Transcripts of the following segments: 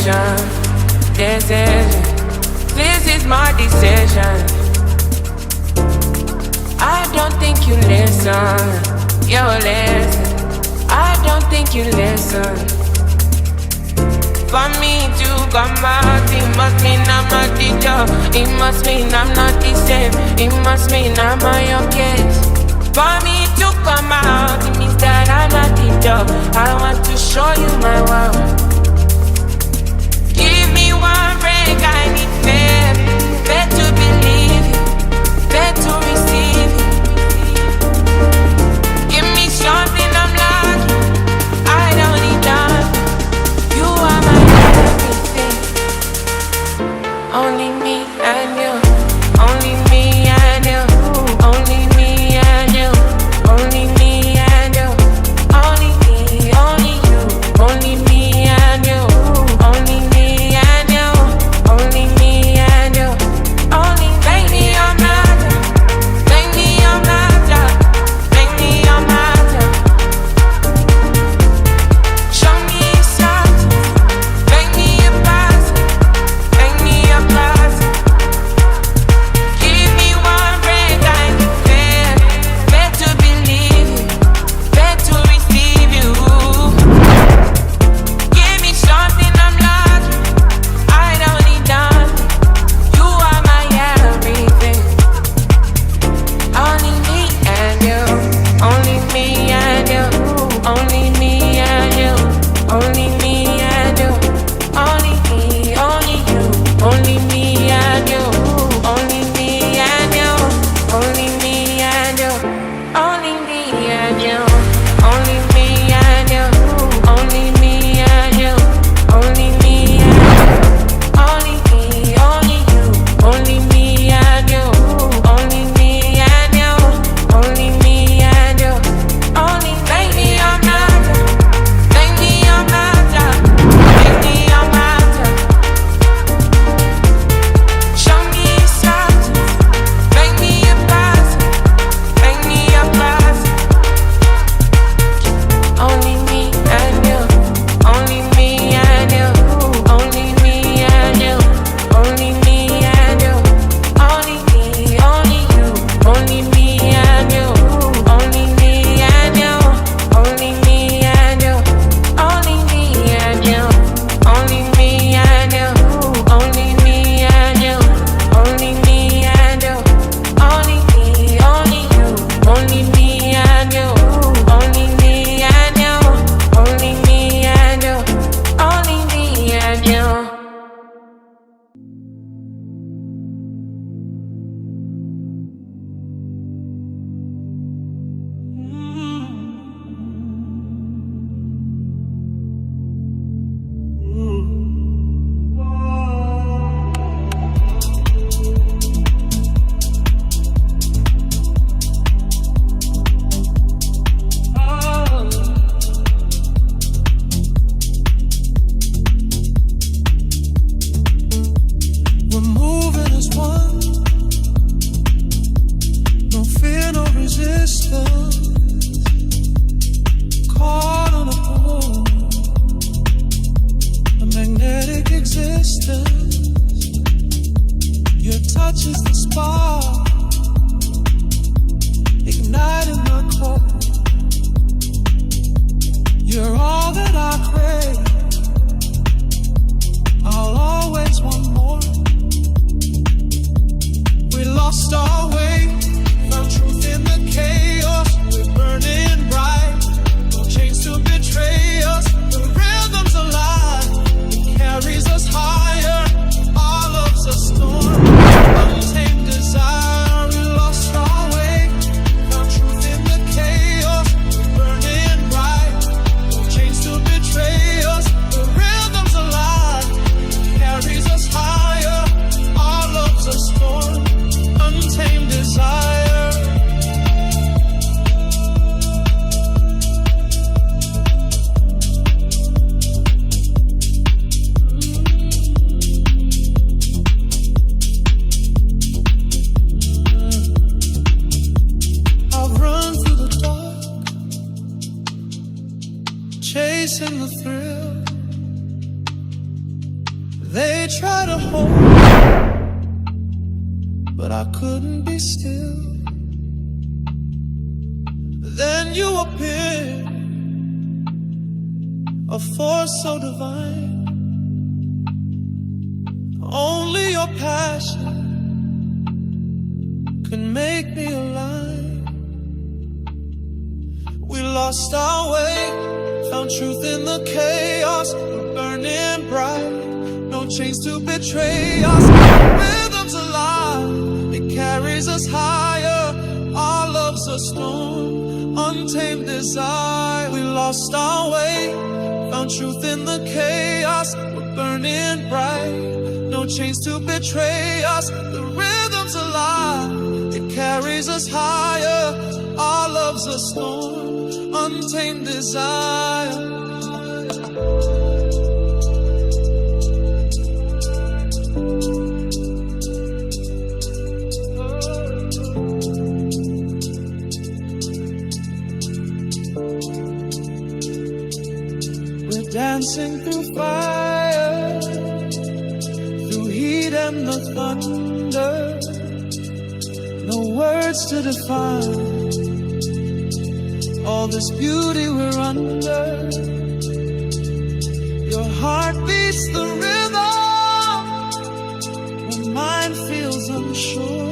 decision. This is my decision. I don't think you listen. You listen. I don't think you listen. For me to come out, it must mean I'm not the job. It must mean I'm not the same. It must mean I'm on your case. For me to come out, it means that I'm not the job. I want to show you my world. Give me one break, I need faith. Faith to believe you, faith to receive you. Give me something I'm lucky, I don't need that. You are my everything. Only me and you, only me and you, only me and you, only me and you, only me, only you, only me and you, only me and you, only me and you, only make me your matter, make me your matter, make me your matter. Show me something, make me a pass, make me a pass. Give me one break, I need faith, faith to believe you, faith to receive you. Give me something I'm lucky, I don't need nothing. You are my everything. Only me and you, only me and you, only me and you, only me and you, only me, only you, only me and you, only me and you, only me and you, only me and you, only me and you, only me and you, only me and you, only me, only you, only me and you, only me and you, only me and you, only make me your matter, make me your matter, make me your matter. Show me something, make me a pass, make me a pass. Only me and you, only me and you, only me and you, only me and you, only me, only you, only me and you, only me and you, only me and you, only me and you, only me and you, only me and you, only me and you, only me, only you, only me and you, only me and you, only me and you, only me and you. We're moving as one. No fear, no resistance. Caught on a pole, a magnetic existence. Your touch is the spark, igniting my core. You're all that I crave. I'll always want more. We lost our way, found truth in the chaos. We're burning bright, no chains to betray us. The rhythm's alive, it carries us higher. Our love's a storm, untamed desire. We lost our way, found truth in the chaos. We're burning bright, no chains to betray us. The rhythm's alive, it carries us higher. Our love's a storm, untamed desire. I've run through the dark, chasing the thrill. They try to hold me, but I couldn't be still. Then you appeared, a force so divine. Only your passion can make me alive. We lost our way, found truth in the chaos. We're burning bright, no chains to betray us. Rhythm's alive, it carries us higher. Our love's a storm, untamed desire. We lost our way, found truth in the chaos. We're burning bright, no chains to betray us. The rhythm's alive, it carries us higher. Our love's a storm, untamed desire. We're dancing through fire, through heat and the thunder. No words to define all this beauty we're under. Your heart beats the rhythm when mine feels unsure.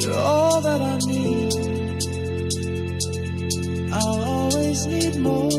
You're all that I need, I'll always need more.